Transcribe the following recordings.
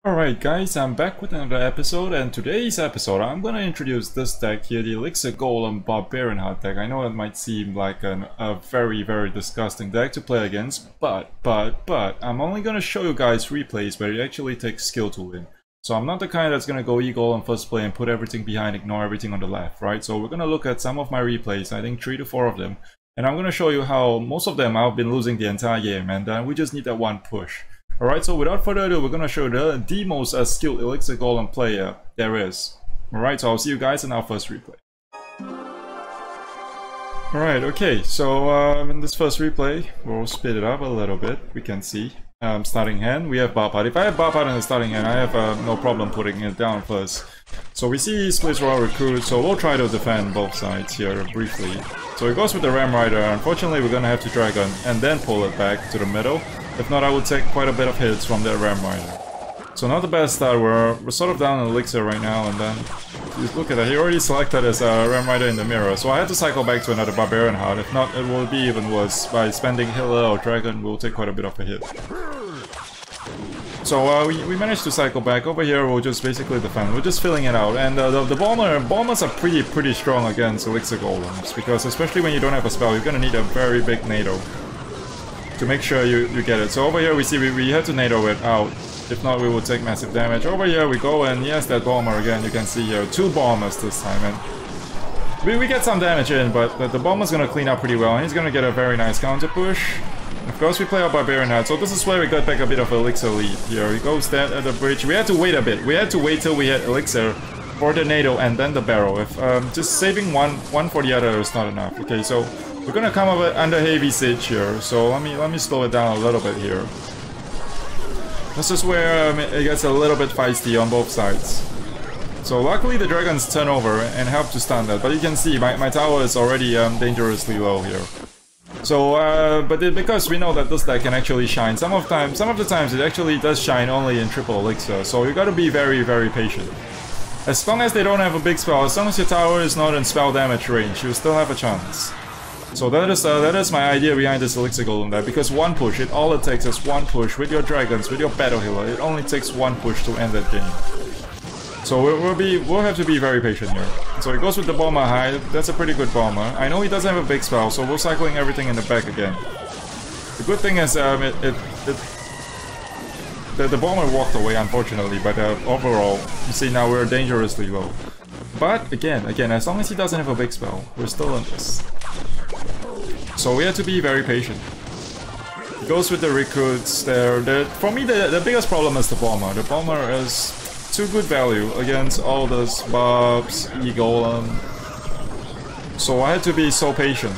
Alright guys, I'm back with another episode, and today's episode I'm gonna introduce this deck here, the EGolem Barbarian Heart deck. I know it might seem like a very disgusting deck to play against, but I'm only gonna show you guys replays where it actually takes skill to win. So I'm not the kind that's gonna go EGolem first play and put everything behind, ignore everything on the left, right? So we're gonna look at some of my replays, I think 3 to 4 of them, and I'm gonna show you how most of them I've been losing the entire game, and we just need that one push. Alright, so without further ado, we're gonna show the most skilled EGolem player there is. Alright, so I'll see you guys in our first replay. Alright, okay, so in this first replay, we'll speed it up a little bit. We can see starting hand, we have Barbhard. If I have Barbhard in the starting hand, I have no problem putting it down first. So we see he splits Royal Recruit, so we'll try to defend both sides here briefly. So he goes with the Ram Rider. Unfortunately, we're gonna have to Dragon and then pull it back to the middle. If not, I would take quite a bit of hits from that Ram Rider. So not the best start. We're sort of down in Elixir right now, and then look at that. He already selected his Ram Rider in the mirror, so I had to cycle back to another Barbarian Heart. If not, it will be even worse. By spending Healer or Dragon, we'll take quite a bit of a hit. So we managed to cycle back. Over here, we'll just basically defend. We're just filling it out, and the bombers are pretty strong against Elixir Golems, because especially when you don't have a spell, you're gonna need a very big NATO to make sure you get it. So over here we see we had to NATO it out. If not, we will take massive damage. Over here we go, and yes, that bomber again. You can see here 2 bombers this time, and we get some damage in, but the bomber's gonna clean up pretty well, and he's gonna get a very nice counter push. Of course, we play our Barbarian Heart, so this is where we got back a bit of Elixir lead here. He goes dead at the bridge. We had to wait a bit. We had to wait till we had Elixir for the NATO and then the barrel. If just saving one for the other is not enough. Okay, so we're gonna come up under heavy siege here. So let me slow it down a little bit here. This is where it gets a little bit feisty on both sides. So luckily the dragons turn over and help to stun that. But you can see my tower is already dangerously low here. So, because we know that this deck can actually shine, some of the times it actually does shine only in triple elixir, so you gotta be very patient. As long as they don't have a big spell, as long as your tower is not in spell damage range, you still have a chance. So that is my idea behind this Elixir Golem deck, because one push, all it takes is one push with your dragons, with your battle healer, it only takes one push to end that game. So we'll have to be very patient here. So he goes with the bomber high. That's a pretty good bomber. I know he doesn't have a big spell, so we're cycling everything in the back again. The good thing is the bomber walked away, unfortunately, but overall, you see now we're dangerously low. But again, as long as he doesn't have a big spell, we're still in this. So we have to be very patient. He goes with the recruits there. For me, the biggest problem is the bomber. The bomber is too good value against all those Barbs, EGolem. So I had to be so patient.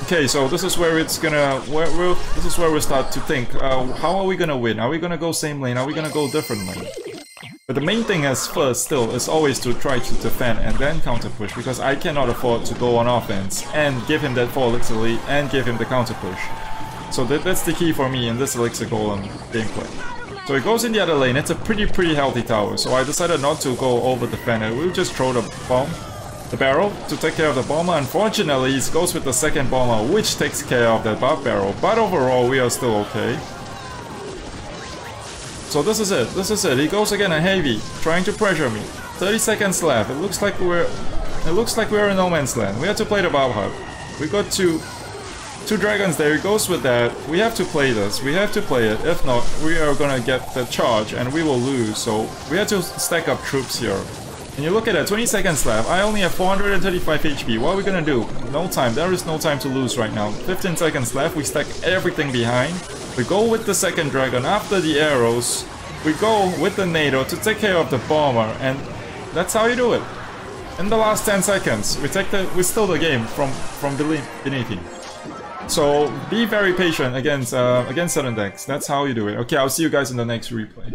Okay, so this is where it's gonna, this is where we start to think, how are we gonna win? Are we gonna go same lane? Are we gonna go different lane? But the main thing is first still is always to try to defend and then counter push, because I cannot afford to go on offense and give him that 4 elixir lead and give him the counter push. So that's the key for me in this Elixir Golem gameplay. So he goes in the other lane. It's a pretty healthy tower, so I decided not to go over defend it. We'll just throw the bomb, the barrel, to take care of the bomber. Unfortunately, he goes with the second bomber, which takes care of that barb barrel. But overall, we are still okay. So this is it. He goes again a heavy, trying to pressure me. 30 seconds left. It looks like we're in no man's land. We have to play the Barbhard. We got two dragons there. He goes with that. We have to play this. We have to play it. If not, we are gonna get the charge and we will lose. So we have to stack up troops here. And you look at it, 20 seconds left. I only have 435 HP. What are we gonna do? No time. There is no time to lose right now. 15 seconds left. We stack everything behind. We go with the second dragon after the arrows. We go with the NATO to take care of the bomber, and that's how you do it. In the last 10 seconds, we steal the game from beneath him. So be very patient against certain decks. That's how you do it. Okay, I'll see you guys in the next replay.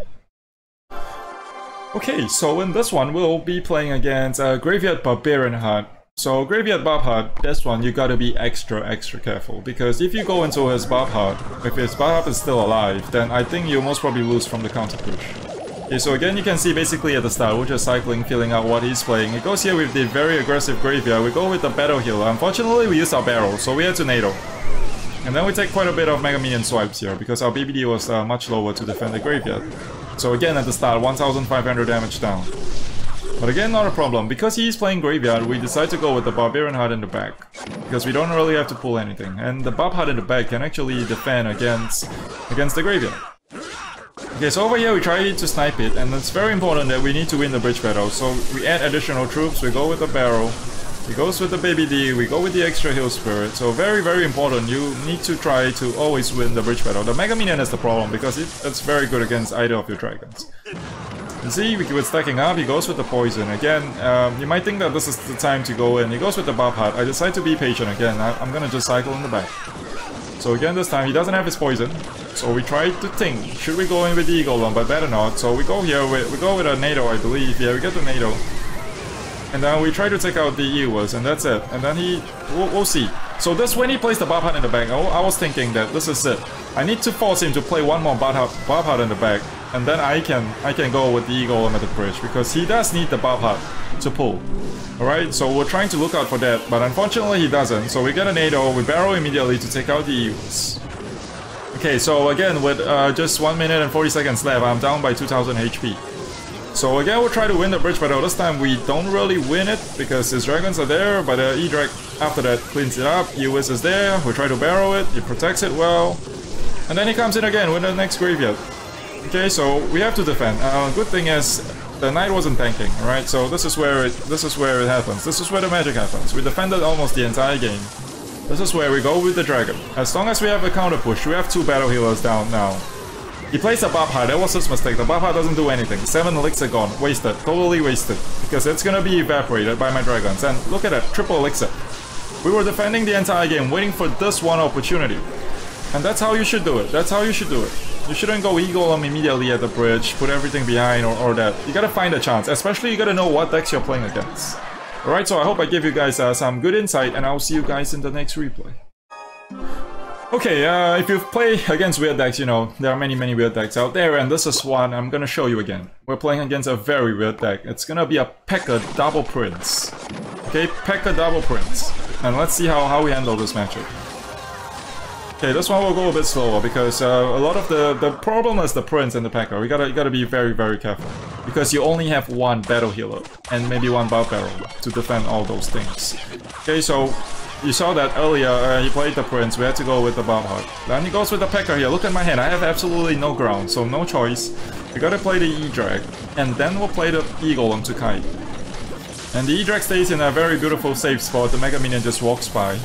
Okay, so in this one we'll be playing against Graveyard Barbarian Heart. So Graveyard Barbhard, this one you gotta be extra careful, because if you go into his Barbhard, if his Barbhard is still alive, then I think you'll most probably lose from the counter push. Okay, so again you can see basically at the start, we're just cycling, feeling out what he's playing. He goes here with the very aggressive Graveyard. We go with the Battle Healer. Unfortunately we used our barrel, so we had to NATO. And then we take quite a bit of Mega Minion swipes here, because our BBD was much lower to defend the Graveyard. So again at the start, 1500 damage down. But again, not a problem. Because he's playing Graveyard, we decide to go with the Barbarian Heart in the back. Because we don't really have to pull anything. And the Barb Heart in the back can actually defend against the Graveyard. Okay, so over here we try to snipe it, and it's very important that we need to win the bridge battle. So we add additional troops, we go with the barrel, he goes with the Baby D, we go with the extra heal spirit. So very, very important, you need to try to always win the bridge battle. The Mega Minion is the problem, because it's very good against either of your dragons. You see, we're stacking up, he goes with the poison. Again, you might think that this is the time to go in. He goes with the Barb Heart. I decide to be patient again, I'm gonna just cycle in the back. So again, this time he doesn't have his poison. So we try to think, should we go in with the EGolem, but better not. So we go here, we go with a NATO, I believe. Yeah, we get the NATO. And then we try to take out the Ewers, and that's it. And then we'll see. So this, when he plays the Barb Heart in the back, I was thinking that this is it. I need to force him to play one more Barb Heart in the back, and then I can go with the EGolem at the bridge, because he does need the Barb Heart to pull. Alright, so we're trying to look out for that, but unfortunately he doesn't. So we get a NATO, we barrel immediately to take out the Ewers. Okay, so again, with just 1 minute and 40 seconds left, I'm down by 2000 HP. So again, we'll try to win the bridge battle. This time we don't really win it, because his dragons are there, but the E-Drag after that cleans it up. Ewers is there, we try to barrel it, he protects it well. And then he comes in again with the next graveyard. Okay, so we have to defend. Good thing is, the knight wasn't tanking, right? So this is where it happens. This is where the magic happens. We defended almost the entire game. This is where we go with the dragon. As long as we have a counter push, we have 2 battle healers down now. He plays a Barb Heart, that was his mistake. The Barb Heart doesn't do anything. 7 elixir gone. Wasted. Totally wasted. Because it's gonna be evaporated by my dragons. And look at that, triple elixir. We were defending the entire game, waiting for this one opportunity. And that's how you should do it. That's how you should do it. You shouldn't go EGolem immediately at the bridge, put everything behind or that. You gotta find a chance. Especially you gotta know what decks you're playing against. Alright, so I hope I give you guys some good insight, and I'll see you guys in the next replay. Okay, if you play against weird decks, you know, there are many weird decks out there, and this is one I'm gonna show you again. We're playing against a very weird deck. It's gonna be a P.E.K.K.A. Double Prince. Okay, P.E.K.K.A. Double Prince. And let's see how we handle this matchup. Okay, this one will go a bit slower, because a lot of the problem is the Prince and the P.E.K.K.A. You gotta be very careful. Because you only have 1 battle healer, and maybe 1 Barb Barrel to defend all those things. Okay, so you saw that earlier, he played the Prince, we had to go with the Barb Heart. Then he goes with the P.E.K.K.A. here. Look at my hand, I have absolutely no ground, so no choice. We gotta play the E-Drag, and then we'll play the EGolem to kite. And the E-Drag stays in a very beautiful safe spot, the Mega Minion just walks by.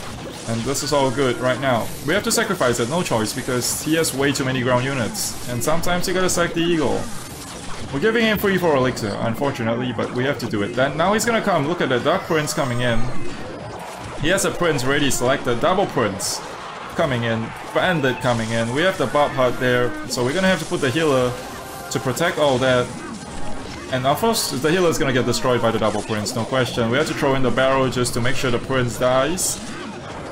And this is all good right now. We have to sacrifice it, no choice, because he has way too many ground units. And sometimes you gotta sack the Eagle. We're giving him 3-4 elixir, unfortunately, but we have to do it. Then now he's gonna come, look at the Dark Prince coming in. He has a Prince ready selected, Double Prince coming in, Bandit coming in. We have the Barb Heart there, so we're gonna have to put the healer to protect all that. And of course, the healer is gonna get destroyed by the Double Prince, no question. We have to throw in the barrel just to make sure the Prince dies.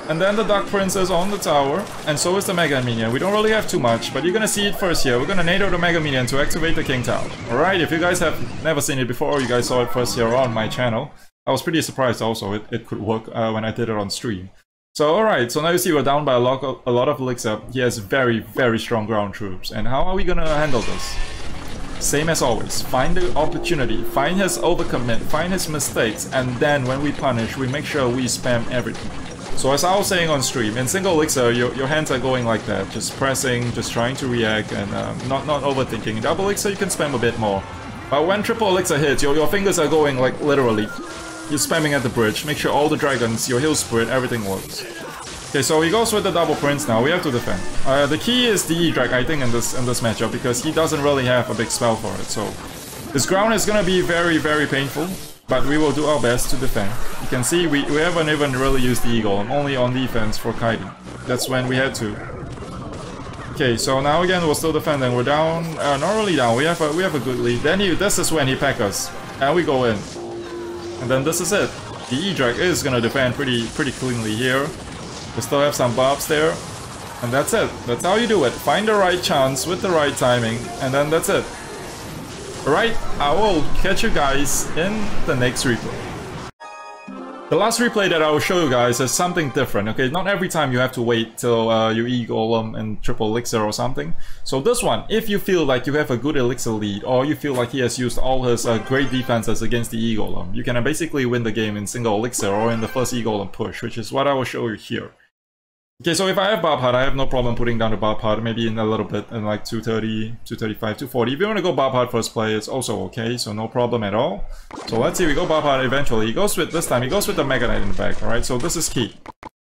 And then the Dark Prince is on the tower, and so is the Mega Minion. We don't really have too much, but you're gonna see it first here. We're gonna NATO the Mega Minion to activate the King Tower. Alright, if you guys have never seen it before, you guys saw it first here on my channel. I was pretty surprised also it could work when I did it on stream. So alright, so now you see we're down by a lot of elixir. He has very strong ground troops. And how are we gonna handle this? Same as always, find the opportunity, find his overcommit, find his mistakes, and then when we punish, we make sure we spam everything. So as I was saying on stream, in single elixir, your hands are going like that, just pressing, just trying to react, and not overthinking. In double elixir, you can spam a bit more. But when triple elixir hits, your fingers are going like literally. You're spamming at the bridge, make sure all the dragons, your heal spirit, everything works. Okay, so he goes with the Double Prince now, we have to defend. The key is the E-Drag, I think, in this matchup, because he doesn't really have a big spell for it, so... This ground is gonna be very painful. But we will do our best to defend. You can see we haven't even really used the EGolem, only on defense for kiting. That's when we had to. Okay, so now again we're still defending. We're down, not really down. We have a good lead. Then this is when he packs us, and we go in. And then this is it. The E-Drag is gonna defend pretty cleanly here. We still have some barbs there, and that's it. That's how you do it. Find the right chance with the right timing, and then that's it. Alright, I will catch you guys in the next replay. The last replay that I will show you guys is something different, okay? Not every time you have to wait till you EGolem and triple elixir or something. So this one, if you feel like you have a good elixir lead, or you feel like he has used all his great defenses against the EGolem, you can basically win the game in single elixir or in the first EGolem push, which is what I will show you here. Okay, so if I have Bob Hut, I have no problem putting down the Bob Hut, maybe in a little bit, in like 230, 235, 240. If you want to go Bob Hut first play, it's also okay, so no problem at all. So let's see, we go Bob Hut eventually. He goes with, this time, he goes with the Mega Knight in the back, alright? So this is key.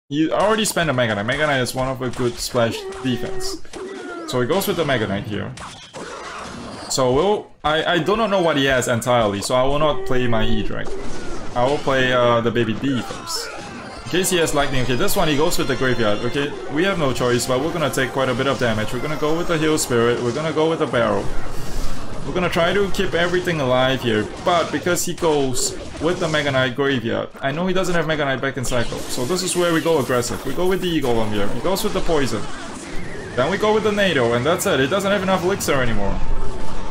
He already spent a Mega Knight. Mega Knight is one of a good splash defense. So he goes with the Mega Knight here. So I do not know what he has entirely, so I will not play my E-Drag. I will play the Baby D first. In case he has lightning, okay, this one he goes with the graveyard, okay, we have no choice, but we're gonna take quite a bit of damage. We're gonna go with the Heal Spirit, we're gonna go with the Barrel. We're gonna try to keep everything alive here, but because he goes with the Mega Knight graveyard, I know he doesn't have Mega Knight back in cycle, so this is where we go aggressive. We go with the EGolem here, he goes with the Poison. Then we go with the NATO, and that's it, he doesn't have enough elixir anymore.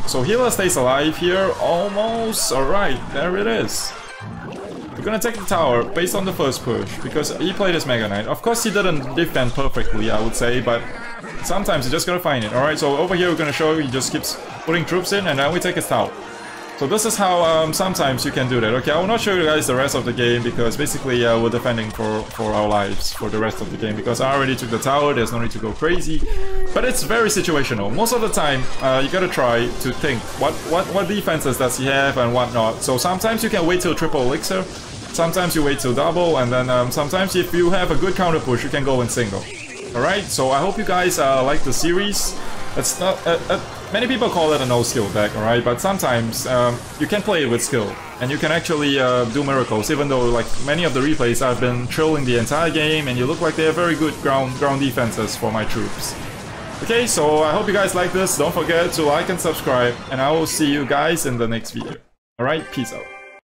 So Healer stays alive here, almost, alright, there it is. We're gonna take the tower based on the first push, because he played his Mega Knight. Of course he didn't defend perfectly, I would say, but sometimes you just gotta find it. Alright, so over here we're gonna show he just keeps putting troops in, and then we take his tower. So this is how sometimes you can do that. Okay, I will not show you guys the rest of the game, because basically we're defending for our lives for the rest of the game, because I already took the tower, there's no need to go crazy. But it's very situational. Most of the time, you gotta try to think, what defenses does he have and what not. So sometimes you can wait till triple elixir, sometimes you wait till double, and then sometimes if you have a good counter push, you can go in single. Alright, so I hope you guys like the series. It's not... many people call it a no-skill deck, alright? But sometimes you can play it with skill, and you can actually do miracles, even though like many of the replays I've been trolling the entire game, and you look like they have very good ground defenses for my troops. Okay, so I hope you guys like this. Don't forget to like and subscribe, and I will see you guys in the next video. Alright, peace out.